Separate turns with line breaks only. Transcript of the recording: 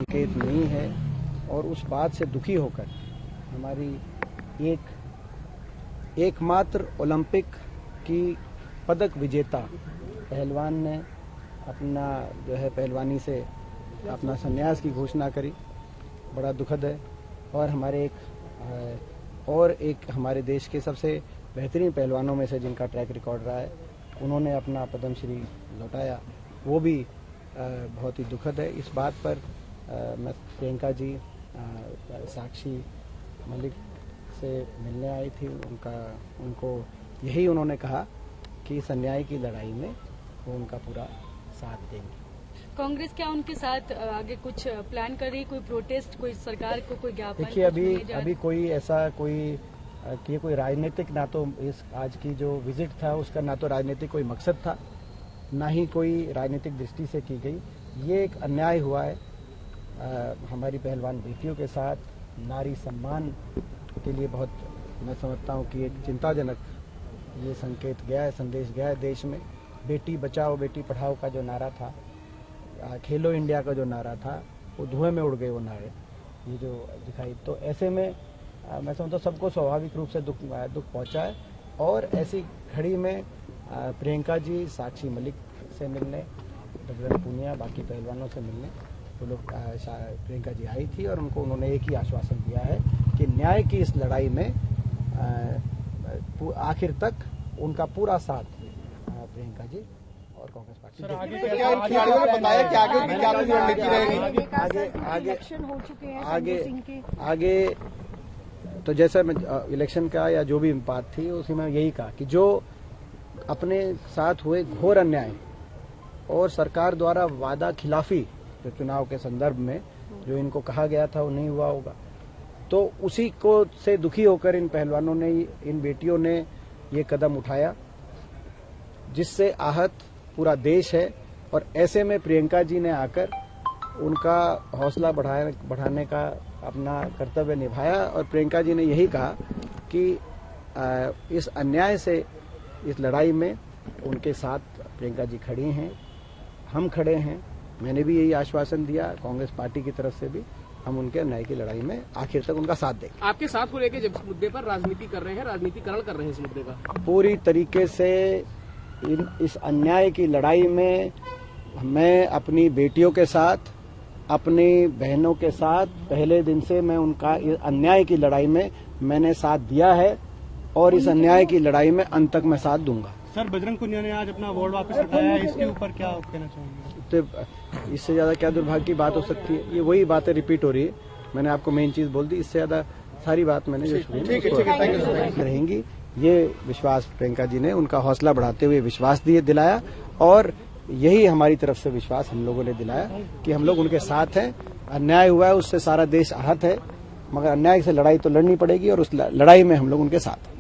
संकेत नहीं है और उस बात से दुखी होकर हमारी एकमात्र ओलंपिक की पदक विजेता पहलवान ने अपना जो है पहलवानी से अपना संन्यास की घोषणा करी। बड़ा दुखद है। और हमारे देश के सबसे बेहतरीन पहलवानों में से जिनका ट्रैक रिकॉर्ड रहा है, उन्होंने अपना पद्मश्री लौटाया, वो भी बहुत ही दुखद है। इस बात पर मैं प्रियंका जी साक्षी मलिक से मिलने आई थी। उनको यही उन्होंने कहा कि इस अन्याय की लड़ाई में वो उनका पूरा साथ देंगे।
कांग्रेस क्या उनके साथ आगे कुछ प्लान कर रही, कोई प्रोटेस्ट, कोई सरकार को कोई ज्ञापन?
देखिए, अभी कोई ऐसा कोई राजनीतिक, ना तो इस आज की जो विजिट था उसका ना तो राजनीतिक कोई मकसद था, ना ही कोई राजनीतिक दृष्टि से की गई। ये एक अन्याय हुआ है हमारी पहलवान बेटियों के साथ। नारी सम्मान के लिए बहुत, मैं समझता हूँ कि एक चिंताजनक ये संकेत गया है, संदेश गया है देश में। बेटी बचाओ बेटी पढ़ाओ का जो नारा था, खेलो इंडिया का जो नारा था, वो धुएं में उड़ गए वो नारे, ये जो दिखाई। तो ऐसे में मैं समझता हूँ सबको स्वाभाविक रूप से दुख पहुंचा है। और ऐसी घड़ी में प्रियंका जी साक्षी मलिक से मिलने, बजरंग पूनिया, बाकी पहलवानों से मिलने वो लोग प्रियंका जी आई थी और उन्होंने एक ही आश्वासन दिया है कि न्याय की इस लड़ाई में आखिर तक उनका पूरा साथ प्रियंका जी और कांग्रेस पार्टी।
सर, आगे क्या इन खिलाड़ियों ने बताया कि आगे की क्या रणनीति रहेगी?
आगे तो जैसा मैं इलेक्शन का या जो भी बात थी उसी में यही कहा कि जो अपने साथ हुए घोर अन्याय और सरकार द्वारा वादा खिलाफी जो चुनाव के संदर्भ में जो इनको कहा गया था वो नहीं हुआ होगा, तो उसी को से दुखी होकर इन पहलवानों ने, इन बेटियों ने ये कदम उठाया जिससे आहत पूरा देश है। और ऐसे में प्रियंका जी ने आकर उनका हौसला बढ़ाने का अपना कर्तव्य निभाया और प्रियंका जी ने यही कहा कि इस अन्याय से, इस लड़ाई में उनके साथ प्रियंका जी खड़ी हैं, हम खड़े हैं। मैंने भी यही आश्वासन दिया कांग्रेस पार्टी की तरफ से भी, हम उनके अन्याय की लड़ाई में आखिर तक उनका साथ देंगे।
आपके साथ को लेकर जब इस मुद्दे पर राजनीति कर रहे हैं, राजनीतिकरण कर रहे हैं इस मुद्दे का,
पूरी तरीके से इस अन्याय की लड़ाई में मैं अपनी बेटियों के साथ, अपनी बहनों के साथ पहले दिन से मैं उनका इस अन्याय की लड़ाई में मैंने साथ दिया है और इस अन्याय की लड़ाई में अंत तक मैं साथ दूंगा।
सर, बजरंग पुनिया ने आज अपना अवार्ड वापस उठाया है, इसके ऊपर क्या कहना चाहेंगे?
तो इससे ज्यादा क्या दुर्भाग्य की बात हो सकती है? ये वही बातें रिपीट हो रही है। मैंने आपको मेन चीज बोल दी, इससे ज्यादा सारी बात मैंने जो रहेंगी। ये विश्वास प्रियंका जी ने उनका हौसला बढ़ाते हुए विश्वास दिलाया और यही हमारी तरफ से विश्वास हम लोगों ने दिलाया कि हम लोग उनके साथ हैं। अन्याय हुआ है उससे सारा देश आहत है, मगर अन्याय से लड़ाई तो लड़नी पड़ेगी और उस लड़ाई में हम लोग उनके साथ हैं।